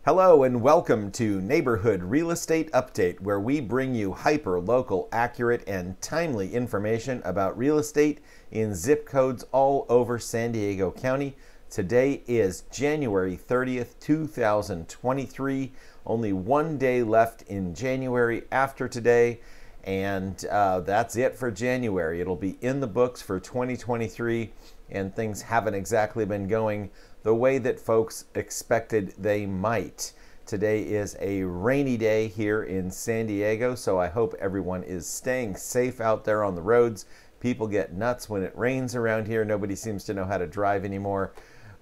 Hello and welcome to Neighborhood Real Estate Update, where we bring you hyper-local, accurate, and timely information about real estate in zip codes all over San Diego County. Today is January 30th, 2023. Only one day left in January after today, and that's it for January. It'll be in the books for 2023, and things haven't exactly been going the way that folks expected they might. Today is a rainy day here in San Diego, so I hope everyone is staying safe out there on the roads. People get nuts when it rains around here. Nobody seems to know how to drive anymore,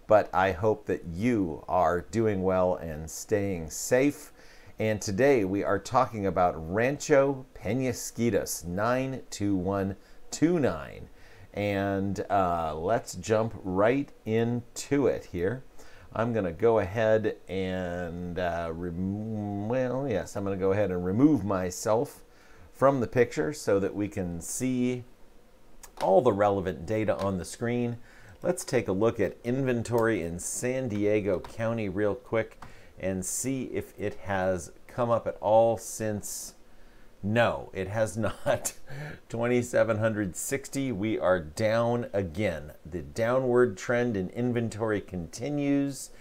but I hope that you are doing well and staying safe. And today we are talking about Rancho Peñasquitos 92129. And let's jump right into it here. I'm going to go ahead and, I'm going to go ahead and remove myself from the picture so that we can see all the relevant data on the screen. Let's take a look at inventory in San Diego County real quick and see if it has come up at all since. No, it has not. 2,760, we are down again. The downward trend in inventory continues,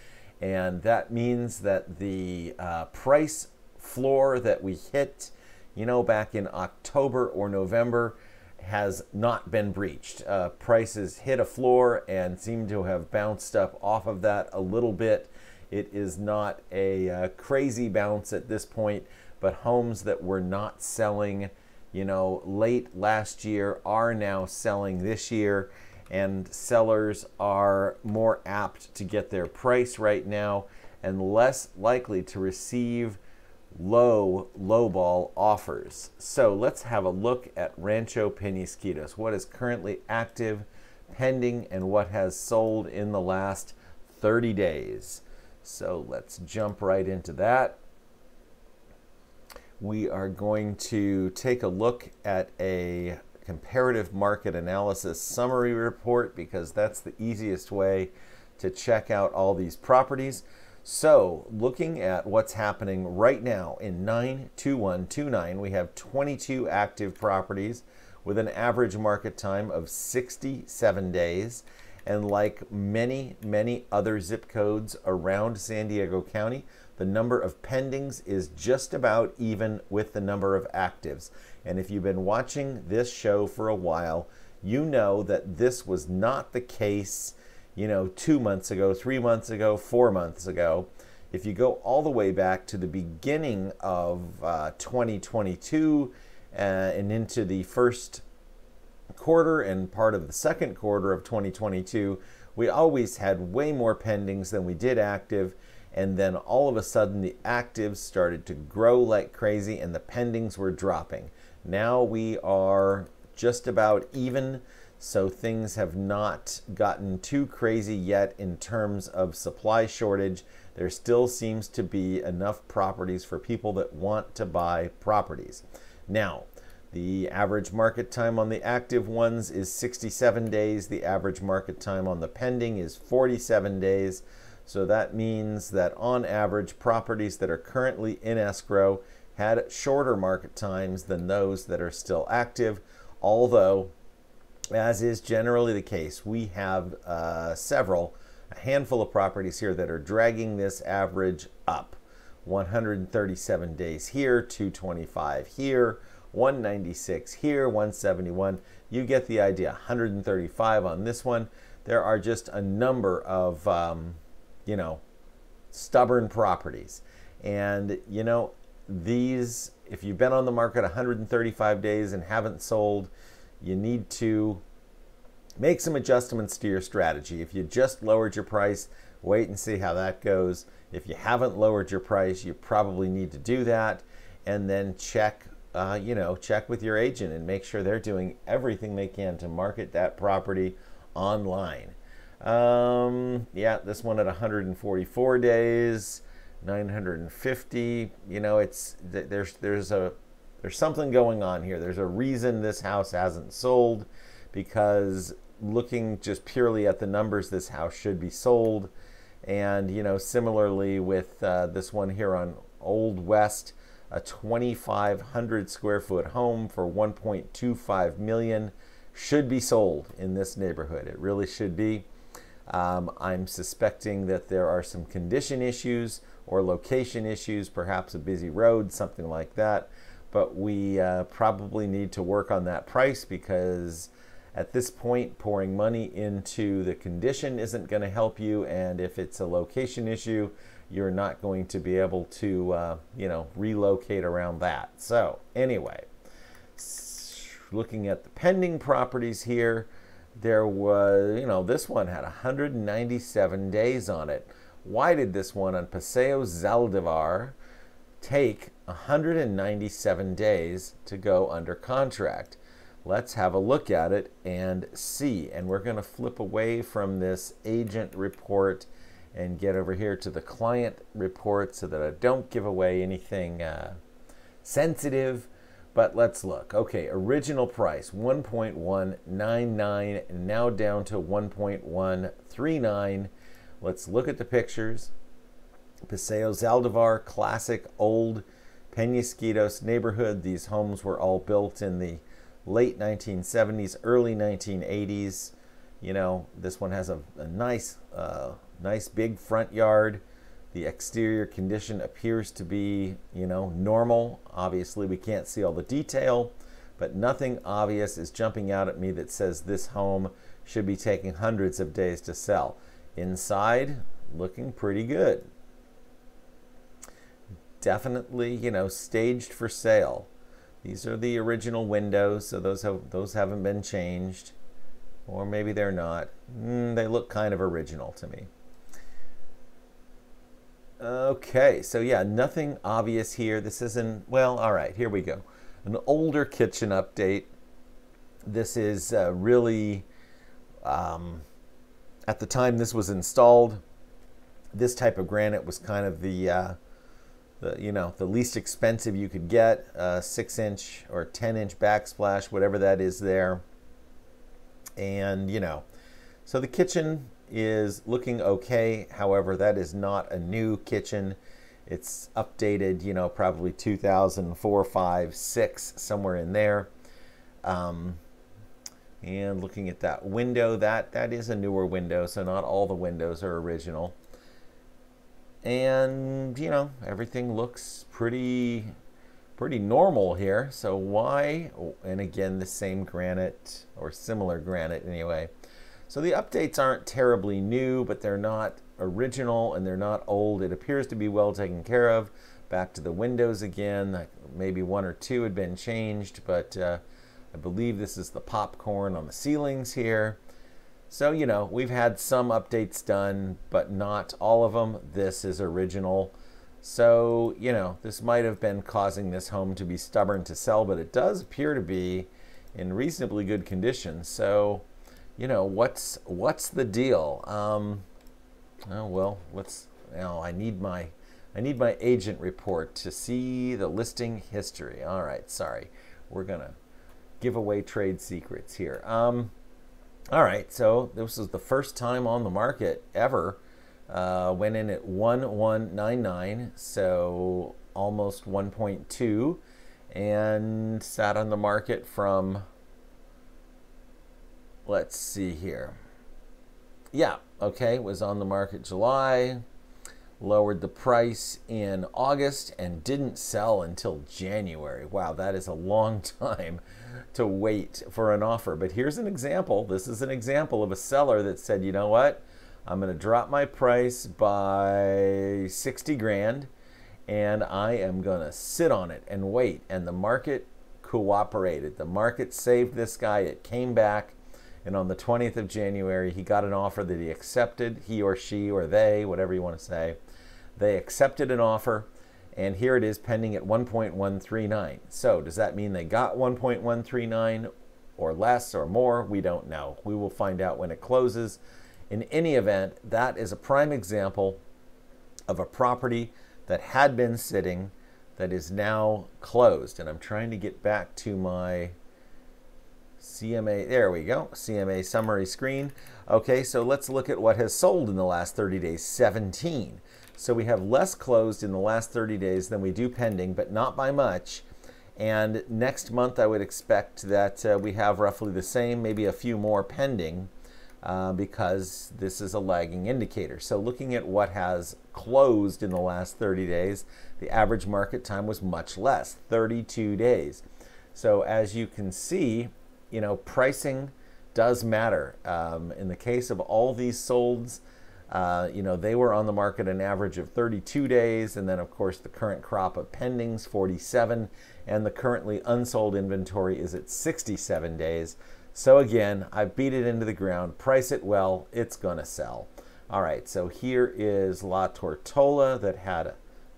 and that means that the price floor that we hit, back in October or November has not been breached. Prices hit a floor and seem to have bounced up off of that a little bit. It is not a crazy bounce at this point, but homes that were not selling, late last year are now selling this year, and sellers are more apt to get their price right now and less likely to receive lowball offers. So let's have a look at Rancho Peñasquitos, what is currently active, pending, and what has sold in the last 30 days. So let's jump right into that. We are going to take a look at a comparative market analysis summary report because that's the easiest way to check out all these properties. So looking at what's happening right now in 92129, we have 22 active properties with an average market time of 67 days. And like many, many other zip codes around San Diego County, the number of pendings is just about even with the number of actives. And if you've been watching this show for a while, you know that this was not the case, 2 months ago, 3 months ago, 4 months ago. If you go all the way back to the beginning of 2022 and into the first quarter and part of the second quarter of 2022, we always had way more pendings than we did active. And then all of a sudden the actives started to grow like crazy and the pendings were dropping. Now we are just about even, so things have not gotten too crazy yet in terms of supply shortage. There still seems to be enough properties for people that want to buy properties. Now, the average market time on the active ones is 67 days. The average market time on the pending is 47 days. So that means that on average, properties that are currently in escrow had shorter market times than those that are still active. Although, as is generally the case, we have a handful of properties here that are dragging this average up. 137 days here, 225 here, 196 here, 171. You get the idea. 135 on this one. There are just a number of stubborn properties. And, these, if you've been on the market 135 days and haven't sold, you need to make some adjustments to your strategy. If you just lowered your price, wait and see how that goes. If you haven't lowered your price, you probably need to do that. And then check with your agent and make sure they're doing everything they can to market that property online. This one at 144 days, 950. There's something going on here. There's a reason this house hasn't sold, because looking just purely at the numbers, this house should be sold. And, you know, similarly with this one here on Old West, a 2,500 square foot home for 1.25 million should be sold in this neighborhood. It really should be. I'm suspecting that there are some condition issues or location issues, perhaps a busy road, something like that. But we probably need to work on that price, because at this point, pouring money into the condition isn't going to help you. And if it's a location issue, you're not going to be able to, you know, relocate around that. So anyway, looking at the pending properties here, there was, you know, this one had 197 days on it. Why did this one on Paseo Zaldivar take 197 days to go under contract? Let's have a look at it and see. And we're going to flip away from this agent report and get over here to the client report so that I don't give away anything sensitive. But let's look. Okay, original price 1.199, now down to 1.139. Let's look at the pictures. Paseo Zaldivar, classic old Penasquitos neighborhood. These homes were all built in the late 1970s, early 1980s. You know, this one has a nice, nice big front yard. The exterior condition appears to be, you know, normal. Obviously, we can't see all the detail, but nothing obvious is jumping out at me that says this home should be taking hundreds of days to sell. Inside, looking pretty good. Definitely, you know, staged for sale. These are the original windows, so those haven't been changed. Or maybe they're not. They look kind of original to me. Okay, so yeah, nothing obvious here. This isn't, well, all right, here we go. An older kitchen update. This is really, at the time this was installed, this type of granite was kind of the you know, the least expensive you could get. 6-inch or 10-inch backsplash, whatever that is there. And, you know, so the kitchen is looking okay. However, that is not a new kitchen. It's updated, you know, probably 2004, 5, 6, somewhere in there. And looking at that window, that is a newer window, so not all the windows are original. And, you know, everything looks pretty normal here. So why? And again, the same granite, or similar granite anyway. So the updates aren't terribly new, but they're not original and they're not old. It appears to be well taken care of. Back to the windows again. Maybe one or two had been changed, but I believe this is the popcorn on the ceilings here. So, you know, we've had some updates done, but not all of them. This is original. So, you know, this might have been causing this home to be stubborn to sell, but it does appear to be in reasonably good condition. So, you know, what's the deal? Oh well, let's. Now I need my agent report to see the listing history. All right, sorry, we're gonna give away trade secrets here. All right, so this is the first time on the market ever. Went in at 1.199, so almost 1.2, and sat on the market from. Let's see here. Yeah, okay, was on the market July, lowered the price in August, and didn't sell until January. Wow, that is a long time to wait for an offer. But here's an example. This is an example of a seller that said, you know what? I'm going to drop my price by 60 grand, and I am going to sit on it and wait. And the market cooperated. The market saved this guy. It came back. And on the 20th of January, he got an offer that he accepted. He or she or they, whatever you want to say. They accepted an offer, and here it is pending at 1.139. So does that mean they got 1.139 or less or more? We don't know. We will find out when it closes. In any event, that is a prime example of a property that had been sitting that is now closed. And I'm trying to get back to my CMA, there we go, CMA summary screen. Okay, so let's look at what has sold in the last 30 days, 17. So we have less closed in the last 30 days than we do pending, but not by much. And next month I would expect that we have roughly the same, maybe a few more pending, because this is a lagging indicator. So looking at what has closed in the last 30 days, the average market time was much less, 32 days. So as you can see, you know, pricing does matter. In the case of all these solds, you know, they were on the market an average of 32 days, and then of course the current crop of pendings, 47, and the currently unsold inventory is at 67 days. So again, I beat it into the ground, price it well, it's gonna sell. All right, so here is La Tortola that had a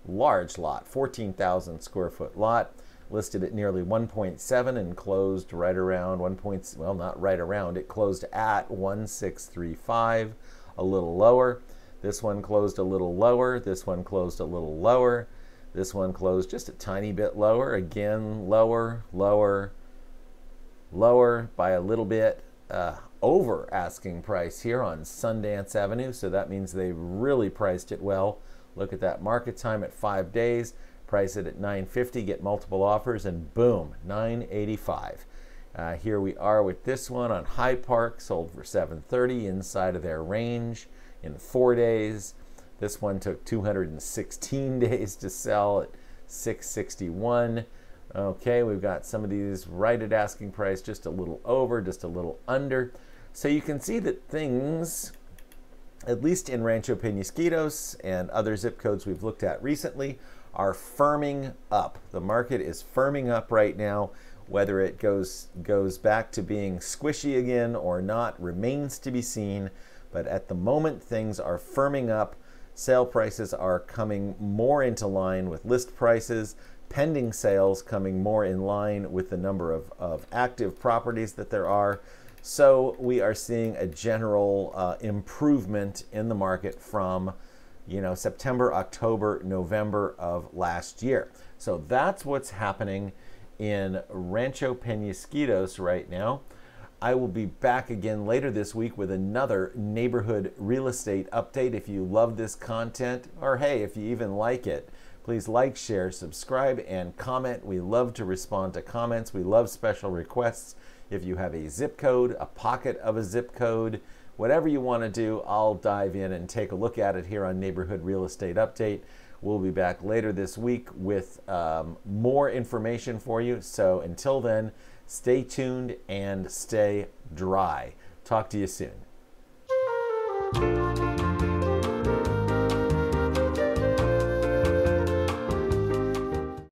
large lot, 14,000 square foot lot, listed at nearly 1.7 and closed right around 1. Well, not right around, it closed at 1,635, a little lower. This one closed a little lower, this one closed a little lower, this one closed just a tiny bit lower, again lower, lower, lower by a little bit, over asking price here on Sundance Avenue, so that means they really priced it well. Look at that market time at 5 days, price it at $950, get multiple offers, and boom, $985. Here we are with this one on High Park, sold for $730, inside of their range in 4 days. This one took 216 days to sell at $661. Okay, we've got some of these right at asking price, just a little over, just a little under. So you can see that things, at least in Rancho Peñasquitos and other zip codes we've looked at recently, are firming up. The market is firming up right now. Whether it goes back to being squishy again or not remains to be seen. But at the moment, things are firming up. Sale prices are coming more into line with list prices. Pending sales coming more in line with the number of active properties that there are. So we are seeing a general improvement in the market from, you know, September, October, November of last year. So that's what's happening in Rancho Peñasquitos right now. I will be back again later this week with another neighborhood real estate update. If you love this content, or hey, if you even like it, please like, share, subscribe, and comment. We love to respond to comments. We love special requests. If you have a zip code, a pocket of a zip code, whatever you want to do, I'll dive in and take a look at it here on Neighborhood Real Estate Update. We'll be back later this week with more information for you. So until then, stay tuned and stay dry. Talk to you soon.